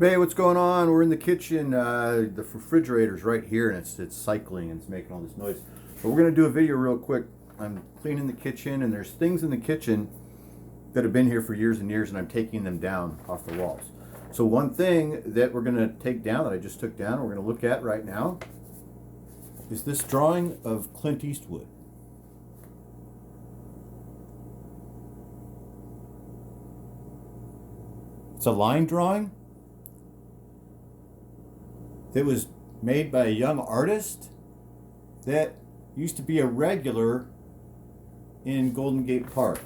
Hey, what's going on? We're in the kitchen. The refrigerator's right here, and it's cycling and it's making all this noise. But we're gonna do a video real quick. I'm cleaning the kitchen, and there's things in the kitchen that have been here for years and years, and I'm taking them down off the walls. So one thing that we're gonna take down, that I just took down, we're gonna look at right now, is this drawing of Clint Eastwood. It's a line drawing that was made by a young artist that used to be a regular in Golden Gate Park.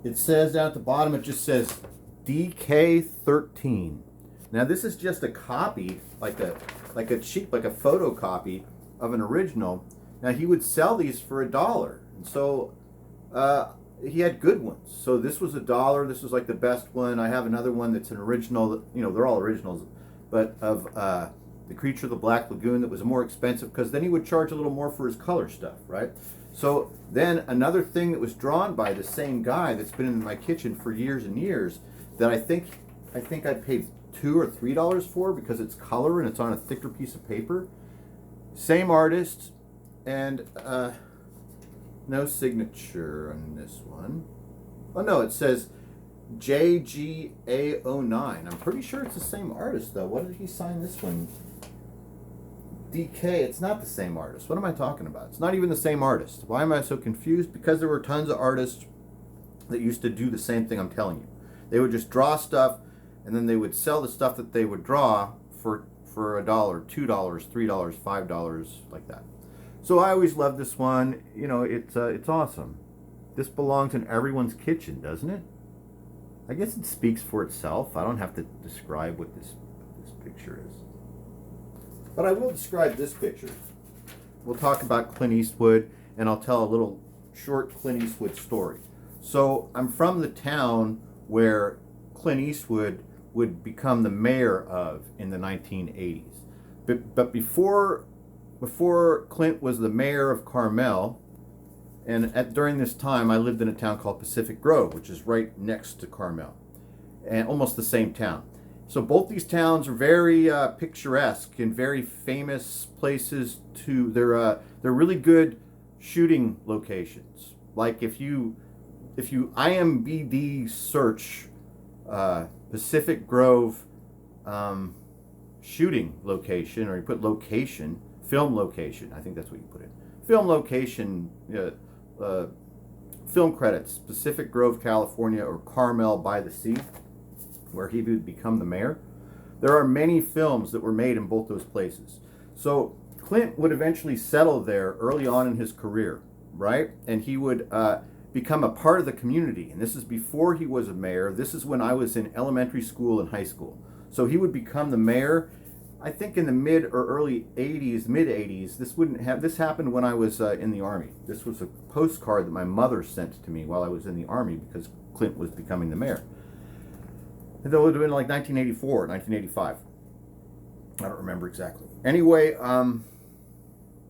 It says down at the bottom, it just says DK13. Now this is just a copy, like a cheap, like a photocopy of an original. Now he would sell these for $1, and so he had good ones. So this was $1. This was like the best one. I have another one that's an original. You know, they're all originals, but of the Creature of the Black Lagoon that was more expensive, because then he would charge a little more for his color stuff, right? So then another thing that was drawn by the same guy that's been in my kitchen for years and years, that I think I paid $2 or $3 for, because it's color and it's on a thicker piece of paper. Same artist, and no signature on this one. Oh no, it says JGA09. I'm pretty sure it's the same artist though. What did he sign this one? DK. It's not the same artist. What am I talking about? It's not even the same artist. Why am I so confused? Because there were tons of artists that used to do the same thing I'm telling you. They would just draw stuff, and then they would sell the stuff that they would draw for $1, $2, $3, $5, like that. So I always loved this one. You know, it's awesome. This belongs in everyone's kitchen, doesn't it? I guess it speaks for itself. I don't have to describe what this picture is. But I will describe this picture. We'll talk about Clint Eastwood, and I'll tell a little short Clint Eastwood story. So I'm from the town where Clint Eastwood would become the mayor of in the 1980s. But before Clint was the mayor of Carmel, and during this time I lived in a town called Pacific Grove, which is right next to Carmel, and almost the same town. So both these towns are very picturesque and very famous places to. They're really good shooting locations. Like if you IMDb search Pacific Grove shooting location, or you put location, film location, I think that's what you put in. Film location, film credits, Pacific Grove, California, or Carmel by the Sea, where he would become the mayor. There are many films that were made in both those places. So Clint would eventually settle there early on in his career, right? And he would become a part of the community. And this is before he was a mayor. This is when I was in elementary school and high school. So he would become the mayor, I think in the mid 80s. This happened when I was in the Army. This was a postcard that my mother sent to me while I was in the Army, because Clint was becoming the mayor. And that would have been like 1984, 1985. I don't remember exactly. Anyway, what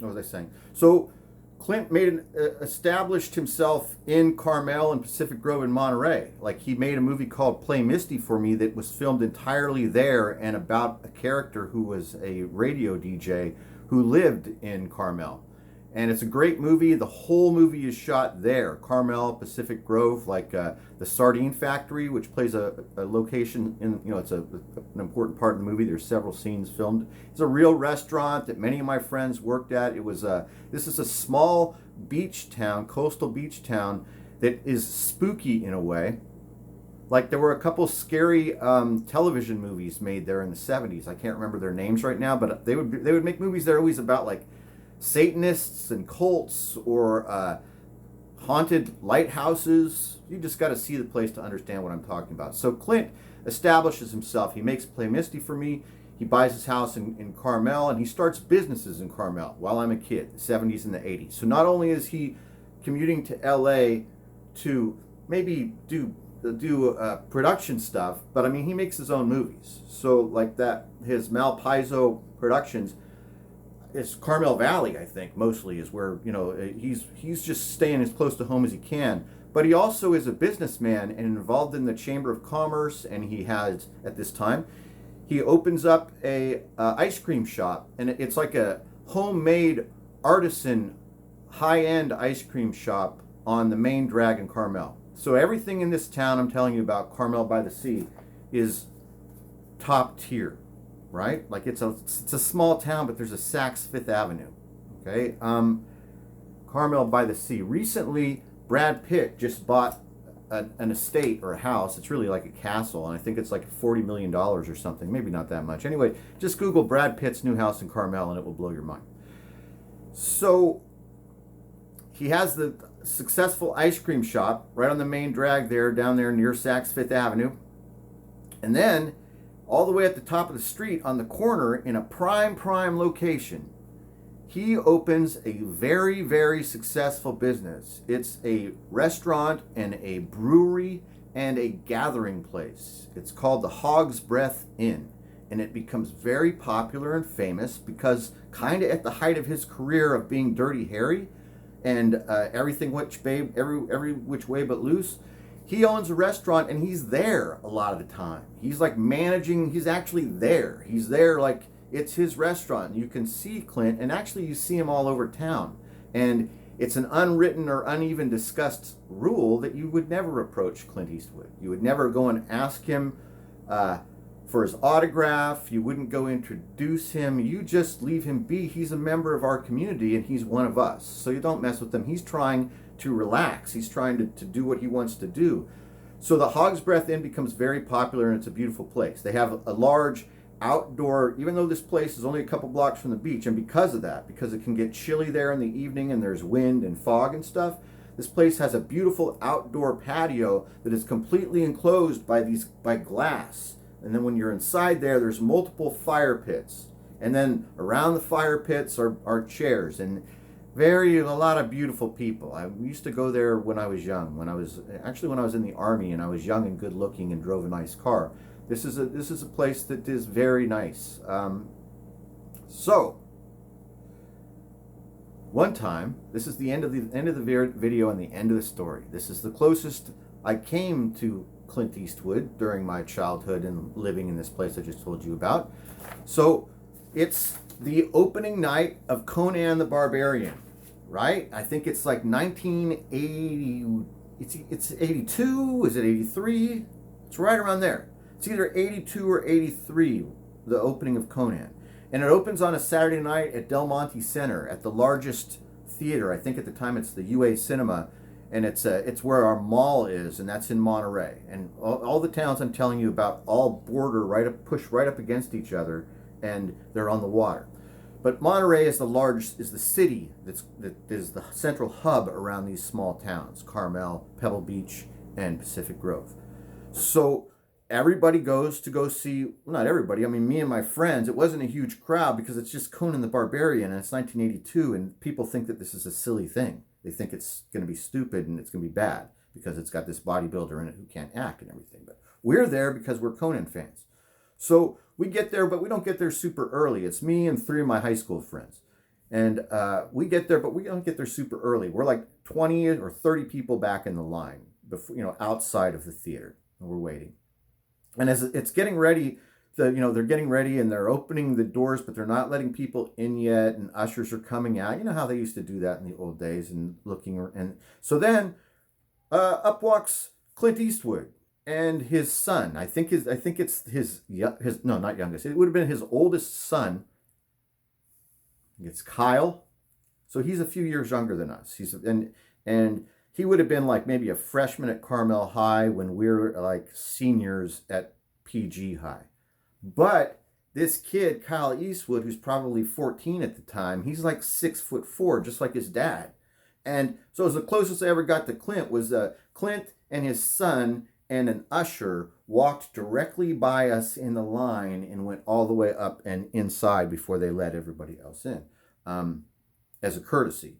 was I saying? So Clint established himself in Carmel and Pacific Grove and Monterey. Like, he made a movie called Play Misty for Me that was filmed entirely there, and about a character who was a radio DJ who lived in Carmel. And it's a great movie. The whole movie is shot there, Carmel, Pacific Grove, like the Sardine Factory, which plays a location in, it's an important part of the movie. There's several scenes filmed. It's a real restaurant that many of my friends worked at. This is a small beach town, coastal beach town, that is spooky in a way. Like, there were a couple scary television movies made there in the 70s. I can't remember their names right now, but they would make movies there always about like Satanists and cults, or haunted lighthouses. You just got to see the place to understand what I'm talking about. So Clint establishes himself. He makes Play Misty for Me. He buys his house in Carmel, and he starts businesses in Carmel while I'm a kid, the 70s and the 80s. So not only is he commuting to LA to maybe do production stuff, but I mean, he makes his own movies. So like that, his Malpaiso Productions, it's Carmel Valley, I think, mostly is where, he's just staying as close to home as he can. But he also is a businessman and involved in the Chamber of Commerce, and he has, at this time, he opens up a ice cream shop, and it's like a homemade artisan high-end ice cream shop on the main drag in Carmel. So everything in this town I'm telling you about, Carmel by the Sea, is top tier, right? Like it's a small town, but there's a Saks Fifth Avenue. Okay, Carmel by the Sea. Recently, Brad Pitt just bought an estate or a house. It's really like a castle, and I think it's like $40 million or something. Maybe not that much. Anyway, just Google Brad Pitt's new house in Carmel, and it will blow your mind. So he has the successful ice cream shop right on the main drag there, down there near Saks Fifth Avenue. And then all the way at the top of the street on the corner in a prime location, he opens a very, very successful business. It's a restaurant and a brewery and a gathering place. It's called the Hog's Breath Inn. And it becomes very popular and famous because kind of at the height of his career of being Dirty Harry and every which way but loose, he owns a restaurant and he's there a lot of the time. He's like managing, he's actually there. He's there like it's his restaurant. You can see Clint, and actually you see him all over town. And it's an unwritten or uneven discussed rule that you would never approach Clint Eastwood. You would never go and ask him for his autograph. You wouldn't go introduce him. You just leave him be. He's a member of our community and he's one of us. So you don't mess with him. He's trying to relax. He's trying to do what he wants to do. So the Hog's Breath Inn becomes very popular, and it's a beautiful place. They have a large outdoor, even though this place is only a couple blocks from the beach, and because of that, because it can get chilly there in the evening and there's wind and fog and stuff, this place has a beautiful outdoor patio that is completely enclosed by glass. And then when you're inside there's multiple fire pits. And then around the fire pits are chairs and a lot of beautiful people. I used to go there when I was young, when I was in the Army, and I was young and good looking and drove a nice car. This is a place that is very nice. So one time, this is the end of the video and the end of the story. This is the closest I came to Clint Eastwood during my childhood and living in this place I just told you about. So it's the opening night of Conan the Barbarian, right? I think it's like 1980. It's 82. Is it 83? It's right around there. It's either 82 or 83, the opening of Conan. And it opens on a Saturday night at Del Monte Center at the largest theater. I think at the time it's the UA Cinema. And it's where our mall is, and that's in Monterey. And all the towns I'm telling you about all push right up against each other, and they're on the water. But Monterey is the city that is the central hub around these small towns: Carmel, Pebble Beach, and Pacific Grove. So everybody goes to go see, well, not everybody, I mean me and my friends. It wasn't a huge crowd because it's just Conan the Barbarian, and it's 1982, and people think that this is a silly thing. They think it's going to be stupid and it's going to be bad because it's got this bodybuilder in it who can't act and everything. But we're there because we're Conan fans. So we get there, but we don't get there super early. It's me and 3 of my high school friends. And we get there, but we don't get there super early. We're like 20 or 30 people back in the line, before, outside of the theater, and we're waiting. And as it's getting ready, they're getting ready and they're opening the doors, but they're not letting people in yet. And ushers are coming out. You know how they used to do that in the old days, and looking. And so then up walks Clint Eastwood and his son. I think it's his no, not youngest. It would have been his oldest son. It's Kyle. So he's a few years younger than us. And he would have been like maybe a freshman at Carmel High when we were like seniors at PG High. But this kid, Kyle Eastwood, who's probably 14 at the time, he's like 6'4", just like his dad. And so it was the closest I ever got to Clint was Clint and his son and an usher walked directly by us in the line and went all the way up and inside before they let everybody else in, as a courtesy.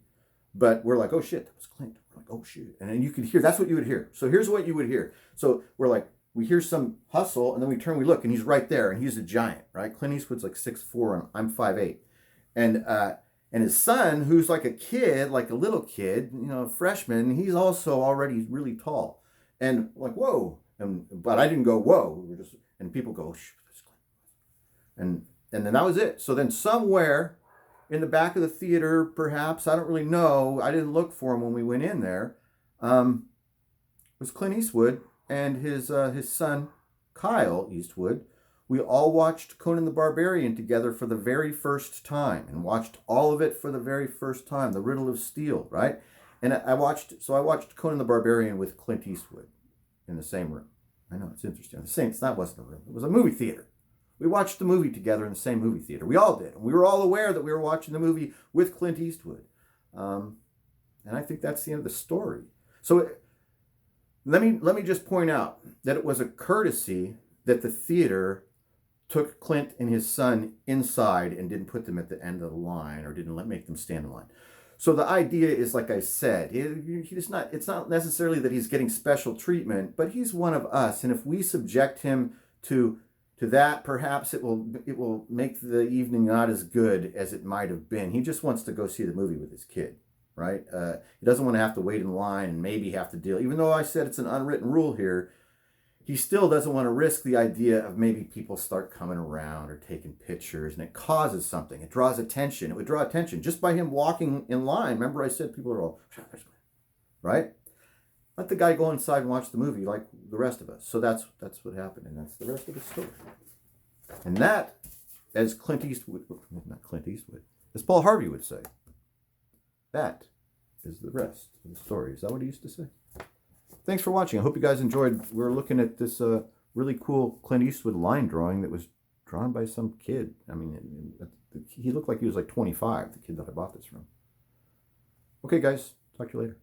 But we're like, oh shit, that was Clint. We're like, oh shit. And then you could hear, that's what you would hear. So here's what you would hear. So we're like, we hear some hustle, and then we turn, we look, and he's right there, and he's a giant, right? Clint Eastwood's like 6'4", and I'm 5'8". And And his son, who's like a kid, like a little kid, you know, a freshman, he's also already really tall. And like, whoa. But I didn't go, whoa. We were just, and people go, shh, and then that was it. So then somewhere in the back of the theater, perhaps, I don't really know, I didn't look for him when we went in there, was Clint Eastwood and his son, Kyle Eastwood. We all watched Conan the Barbarian together for the very first time, and watched all of it for the very first time, The Riddle of Steel, right? And I watched Conan the Barbarian with Clint Eastwood in the same room. I know, it's interesting. That wasn't a room. It was a movie theater. We watched the movie together in the same movie theater. We all did. And we were all aware that we were watching the movie with Clint Eastwood. And I think that's the end of the story. So let me just point out that it was a courtesy that the theater took Clint and his son inside and didn't put them at the end of the line, or didn't make them stand in line. So the idea is, like I said, it's not necessarily that he's getting special treatment, but he's one of us. And if we subject him to that, perhaps it will make the evening not as good as it might have been. He just wants to go see the movie with his kid, right? He doesn't want to have to wait in line and maybe have to deal. Even though I said it's an unwritten rule here, he still doesn't want to risk the idea of maybe people start coming around or taking pictures, and it causes something. It draws attention. It would draw attention just by him walking in line. Remember I said people are all, right? Let the guy go inside and watch the movie like the rest of us. So that's what happened, and that's the rest of the story. And that, as Clint Eastwood, not Clint Eastwood, as Paul Harvey would say, that is the rest of the story. Is that what he used to say? Thanks for watching. I hope you guys enjoyed. We're looking at this really cool Clint Eastwood line drawing that was drawn by some kid. I mean, he looked like he was like 25, the kid that I bought this from. Okay, guys. Talk to you later.